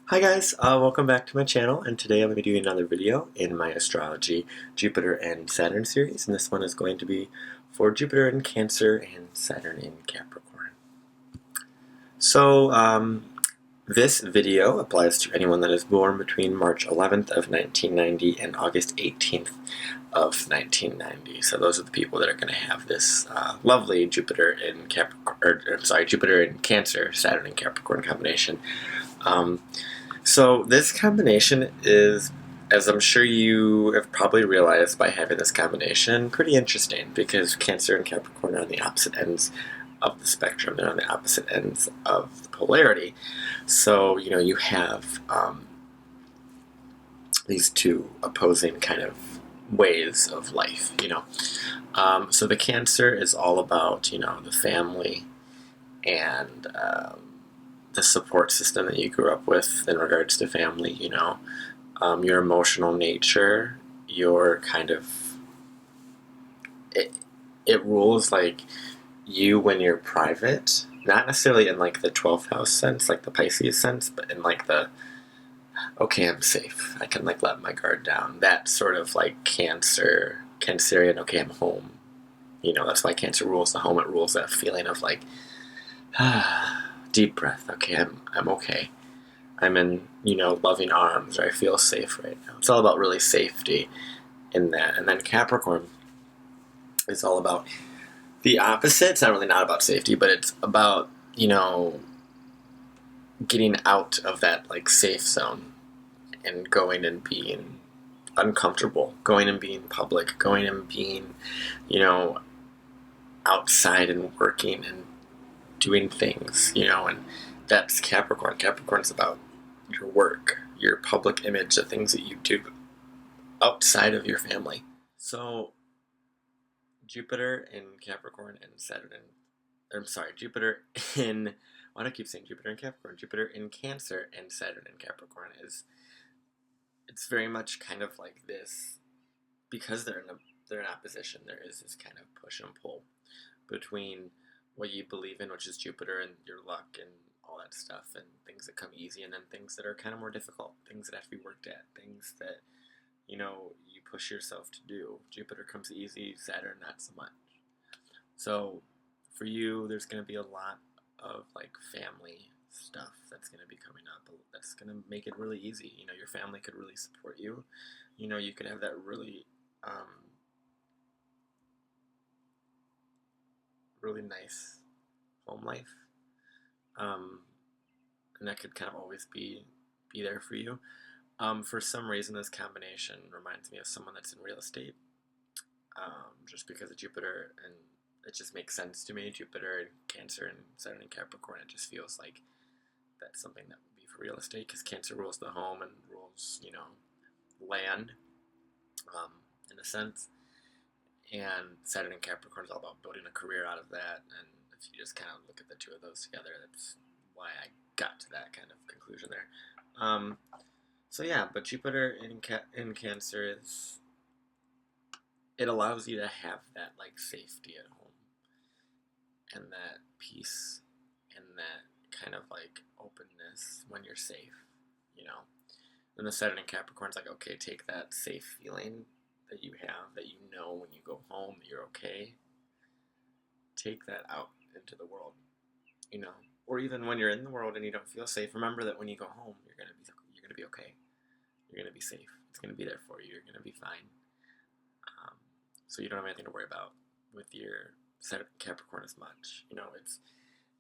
Hi guys, welcome back to my channel, and today I'm going to be doing another video in my astrology Jupiter and Saturn series, and this one is going to be for Jupiter in Cancer and Saturn in Capricorn. So this video applies to anyone that is born between March 11th of 1990 and August 18th of 1990. So those are the people that are going to have this lovely Jupiter in Jupiter in Cancer, Saturn in Capricorn combination. So this combination is, as I'm sure you have probably realized by having this combination, pretty interesting because Cancer and Capricorn are on the opposite ends of the spectrum. They're on the opposite ends of the polarity. So, you have these two opposing kind of ways of life, So the Cancer is all about, the family and the support system that you grew up with in regards to family, your emotional nature, your kind of, it rules like you when you're private, not necessarily in like the 12th house sense, like the Pisces sense, but in like the, okay, I'm safe, I can like let my guard down, that sort of like Cancerian, okay, I'm home, that's why Cancer rules the home. It rules that feeling of like, deep breath, okay, I'm okay, I'm in, loving arms, or I feel safe right now. It's all about really safety in that. And then Capricorn is all about the opposite. It's not really not about safety, but it's about, getting out of that like safe zone and going and being uncomfortable, going and being public, going and being, outside and working and doing things, and that's Capricorn. Capricorn's about your work, your public image, the things that you do outside of your family. So Jupiter in Capricorn and Saturn Jupiter in, why do I keep saying Jupiter in Capricorn? Jupiter in Cancer and Saturn in Capricorn it's very much kind of like this, because they're in opposition, there is this kind of push and pull between what you believe in, which is Jupiter and your luck and all that stuff, and things that come easy, and then things that are kind of more difficult, things that have to be worked at, things that, you push yourself to do. Jupiter comes easy, Saturn not so much. So for you, there's going to be a lot of like family stuff that's going to be coming up that's going to make it really easy. Your family could really support you. You could have that really really nice home life, and that could kind of always be there for you. For some reason, this combination reminds me of someone that's in real estate, just because of Jupiter, and it just makes sense to me. Jupiter and Cancer and Saturn and Capricorn, it just feels like that's something that would be for real estate, because Cancer rules the home and rules, land, in a sense. And Saturn and Capricorn is all about building a career out of that. And if you just kind of look at the two of those together, that's why I got to that kind of conclusion there. So yeah, but Jupiter in Cancer it allows you to have that like safety at home, and that peace, and that kind of like openness when you're safe, And the Saturn in Capricorn's like, okay, take that safe feeling that you have, that when you go home that you're okay, take that out into the world, or even when you're in the world and you don't feel safe, remember that when you go home, you're gonna be okay, you're gonna be safe, it's gonna be there for you, you're gonna be fine. So you don't have anything to worry about with your Capricorn as much.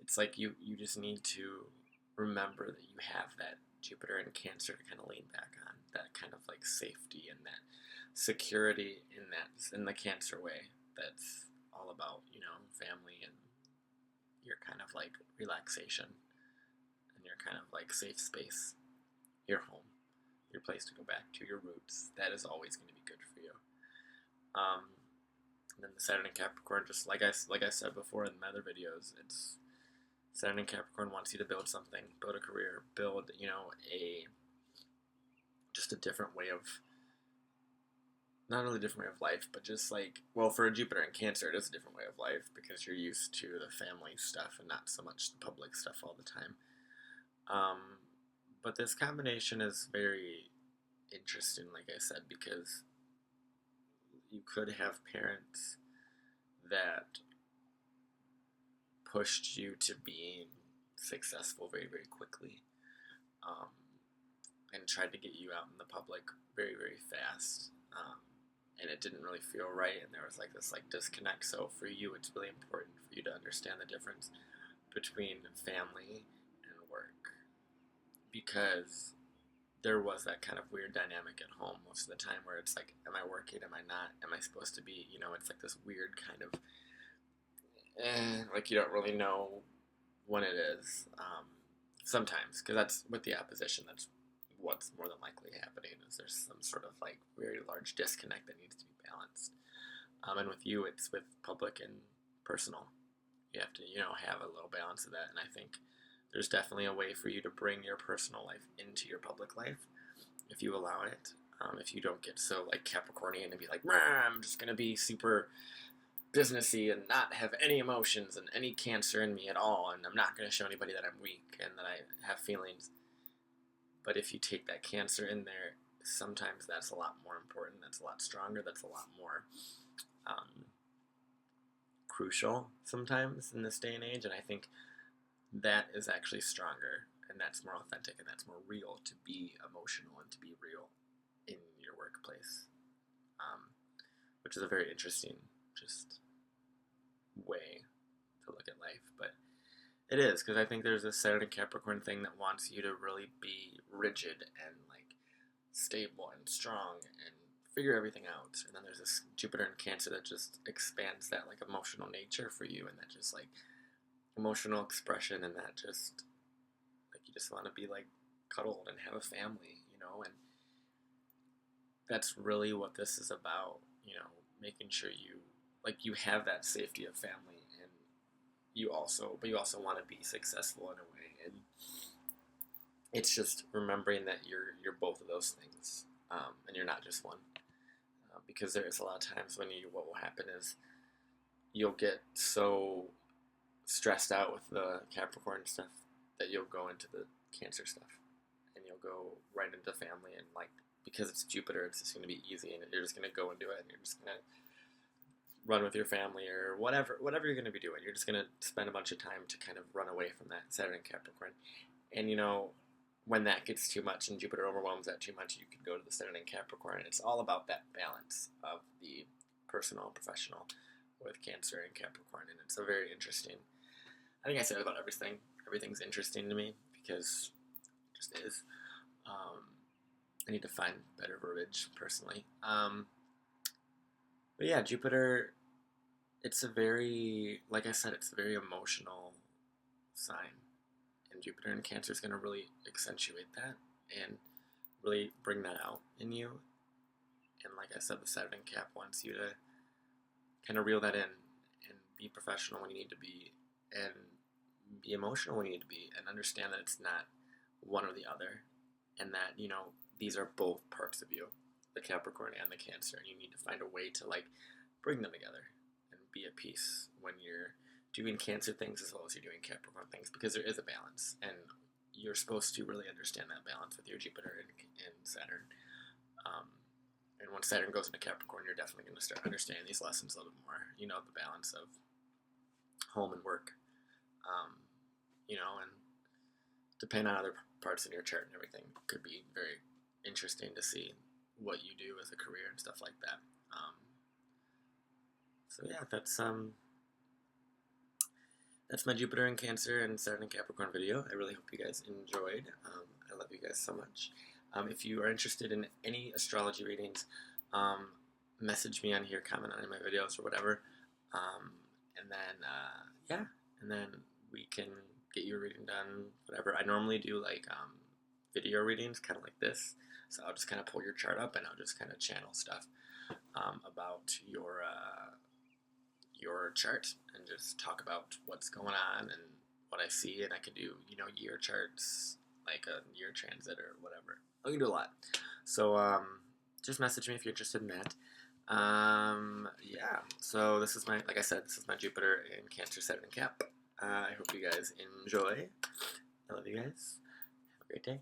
It's like you just need to remember that you have that Jupiter and Cancer to kind of lean back on, that kind of like safety and that security in the Cancer way. That's all about, family and your kind of like relaxation and your kind of like safe space, your home, your place to go back to, your roots. That is always going to be good for you. And then the Saturn and Capricorn, just like I said before in my other videos, it's Saturn and Capricorn wants you to build something, build a career, build, just a different way of not really a different way of life, but just like, well, for a Jupiter in Cancer, it is a different way of life because you're used to the family stuff and not so much the public stuff all the time. Um, but this combination is very interesting, like I said, because you could have parents that pushed you to being successful very, very quickly, um, and tried to get you out in the public very, very fast. And it didn't really feel right, and there was like this like disconnect. So for you, it's really important for you to understand the difference between family and work, because there was that kind of weird dynamic at home most of the time where it's like, am I working? Am I not? Am I supposed to be? It's like this weird kind of, like you don't really know when it is. Sometimes, because that's with the opposition, that's what's more than likely happening, is there's some sort of like very large disconnect that needs to be balanced. And with you, it's with public and personal. You have to, have a little balance of that. And I think there's definitely a way for you to bring your personal life into your public life if you allow it. If you don't get so like Capricornian and be like, I'm just gonna be super businessy and not have any emotions and any Cancer in me at all, and I'm not gonna show anybody that I'm weak and that I have feelings. But if you take that Cancer in there, sometimes that's a lot more important. That's a lot stronger. That's a lot more crucial sometimes in this day and age. And I think that is actually stronger, and that's more authentic, and that's more real, to be emotional and to be real in your workplace, which is a very interesting just way to look at life. But it is, because I think there's this Saturn and Capricorn thing that wants you to really be rigid and like stable and strong and figure everything out. And then there's this Jupiter in Cancer that just expands that like emotional nature for you, and that just like emotional expression, and that just like you just want to be like cuddled and have a family, and that's really what this is about, making sure you have that safety of family, and you also want to be successful in a way, and it's just remembering that you're both of those things, and you're not just one, because there is a lot of times when what will happen is you'll get so stressed out with the Capricorn stuff that you'll go into the Cancer stuff, and you'll go right into family, and like, because it's Jupiter, it's just going to be easy, and you're just going to go and do it, and you're just going to run with your family or whatever you're going to be doing. You're just going to spend a bunch of time to kind of run away from that Saturn and Capricorn. And when that gets too much and Jupiter overwhelms that too much, you can go to the Saturn and Capricorn. And it's all about that balance of the personal and professional with Cancer and Capricorn. And it's a very interesting, I think I said about everything. Everything's interesting to me because it just is. I need to find better verbiage personally. But yeah, Jupiter, it's a very, like I said, it's a very emotional sign. And Jupiter in Cancer is going to really accentuate that and really bring that out in you. And like I said, the Saturn and Cap wants you to kind of reel that in and be professional when you need to be, and be emotional when you need to be, and understand that it's not one or the other, and that, these are both parts of you, the Capricorn and the Cancer, and you need to find a way to like bring them together and be at peace when you're doing Cancer things as well as you're doing Capricorn things, because there is a balance, and you're supposed to really understand that balance with your Jupiter and Saturn. And when Saturn goes into Capricorn, you're definitely going to start understanding these lessons a little bit more. The balance of home and work. And depending on other parts in your chart and everything, could be very interesting to see what you do as a career and stuff like that. So yeah, that's my Jupiter in Cancer and Saturn in Capricorn video. I really hope you guys enjoyed. I love you guys so much. If you are interested in any astrology readings, message me on here, comment on any of my videos or whatever. And then we can get you a reading done, whatever. I normally do like video readings, kind of like this. So I'll just kind of pull your chart up, and I'll just kind of channel stuff about your chart, and just talk about what's going on and what I see. And I can do, year charts, like a year transit or whatever. I can do a lot. So just message me if you're interested in that. Yeah. So this is my, like I said, this is my Jupiter in Cancer, Saturn, and Cap. I hope you guys enjoy. I love you guys. Have a great day.